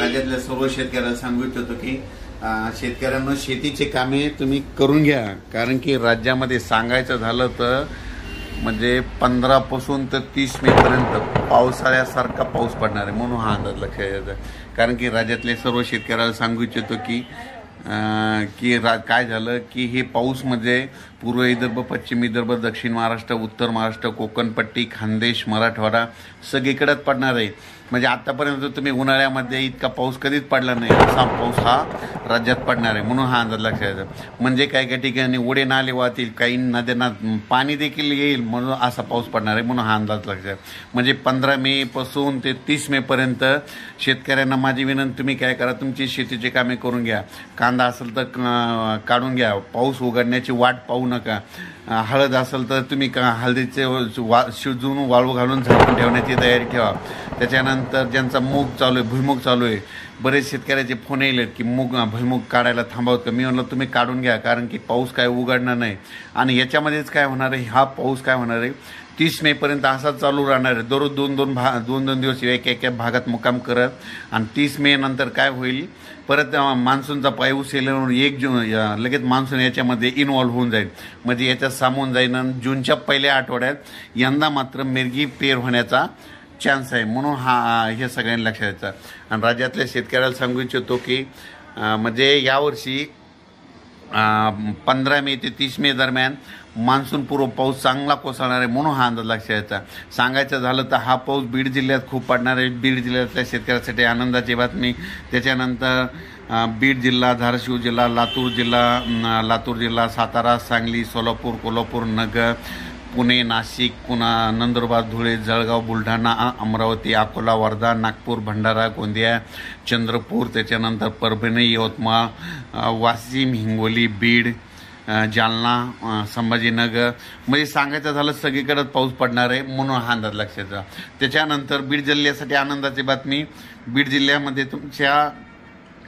राज्यातल्या सर्व शेतकऱ्यांना सांगू इच्छितो की शेतकऱ्यांना शेतीचे कामे तुम्ही करून घ्या, कारण की राज्यामध्ये सांगायचं झालं तर म्हणजे 15 पासून तर 30 मे पर्यंत पावसाळ्यासारखा पाऊस पडणार आहे, म्हणून हा अंदाज लक्षात घ्यायचा। कारण की राज्यातले सर्व शेतकऱ्याला सांगू इच्छितो की काय झालं की हे पाऊस म्हणजे पूर्व विदर्भ, पश्चिम विदर्भ, दक्षिण महाराष्ट्र, उत्तर महाराष्ट्र, कोकणपट्टी, खानदेश, मराठवाडा सगळीकडेच पडणार आहे। म्हणजे आतापर्यंत तुम्ही उन्हाळ्यामध्ये इतका पाऊस कधीच पडला नाही, असा पाऊस हा राज्यात पडणार आहे, म्हणून हा अंदाज लक्षात घ्यायचा। म्हणजे काही काही ठिकाणी ओढे नाले वाहतील, काही नद्यांना पाणी देखील येईल, म्हणून असा पाऊस पडणार आहे, म्हणून हा अंदाज लक्षात। म्हणजे 15 मे पासून ते 30 मे पर्यंत शेतकऱ्यांना माझी विनंती, तुम्ही काय करा, तुमची शेतीची कामे करून घ्या। कांदा असेल तर काढून घ्या, पाऊस उघडण्याची वाट पाहू नका। हळद असेल तर तुम्ही हळदीचे शिजवून वाळू घालून झाकून ठेवण्याची तयारी ठेवा। त्याच्यानंतर ज्यांचा मूग चालू आहे, भुईमूग चालू आहे, बरेच शेतकऱ्याचे फोन येईल की भुईमूग काढायला थांबवत, मी म्हणलं तुम्ही काढून घ्या, कारण की पाऊस काय उघडणार नाही। आणि याच्यामध्येच काय होणार आहे, हा पाऊस काय होणार आहे 30 मे पर्यंत असाच चालू राहणार आहे। दररोज दोन दिवस एक भागात मुक्काम करत, आणि 30 मे नंतर काय होईल, परत मान्सूनचा पाऊस येईल, 1 जून लगेच मान्सून याच्यामध्ये इन्व्हॉल्व्ह होऊन जाईल, म्हणजे याच्यात सामून जाईल। आणि जूनच्या पहिल्या आठवड्यात यंदा मात्र मिरगी पेर होण्याचा चान्स आहे, म्हणून हे सगळ्यांनी लक्षात द्यायचं। आणि राज्यातल्या शेतकऱ्याला सांगू इच्छितो की म्हणजे यावर्षी 15 मे ते 30 मे दरम्यान मान्सून पूर्व पाऊस चांगला कोसळणार आहे, म्हणून हा अंदाज लक्षात द्यायचा। सांगायचं झालं तर हा पाऊस बीड जिल्ह्यात खूप पडणार आहे, बीड जिल्ह्यातल्या शेतकऱ्यासाठी आनंदाची बातमी। त्याच्यानंतर बीड जिल्हा, धाराशिव जिल्हा, लातूर जिल्हा, सातारा, सांगली, सोलापूर, कोल्हापूर, नगर, पुणे, नाशिक, पुन्हा नंदुरबार, धुळे, जळगाव, बुलढाणा, अमरावती, अकोला, वर्धा, नागपूर, भंडारा, गोंदिया, चंद्रपूर, त्याच्यानंतर परभणी, यवतमाळ, वाशिम, हिंगोली, बीड, जालना, संभाजीनगर, म्हणजे सांगायचं झालं सगळीकडे पाऊस पडणार आहे, म्हणून हा अंदाज लक्षात घ्या। त्याच्यानंतर बीड जिल्ह्यासाठी आनंदाची बातमी, बीड जिल्ह्यामध्ये तुमच्या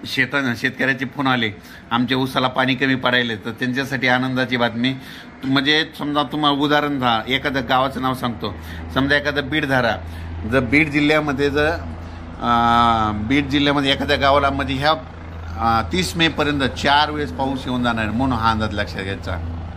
शेतकऱ्याचे फोन आले, आमच्या ऊसाला पाणी कमी पडायले, तर त्यांच्यासाठी आनंदाची बातमी। म्हणजे समजा तुम्हाला उदाहरण एखाद्या गावाचं नाव सांगतो, समजा एखादं बीड धारा, जर बीड जिल्ह्यामध्ये एखाद्या गावाला म्हणजे ह्या 30 मे पर्यंत 4 वेळेस पाऊस येऊन जाणार, म्हणून हा अंदाज लक्षात घ्यायचा।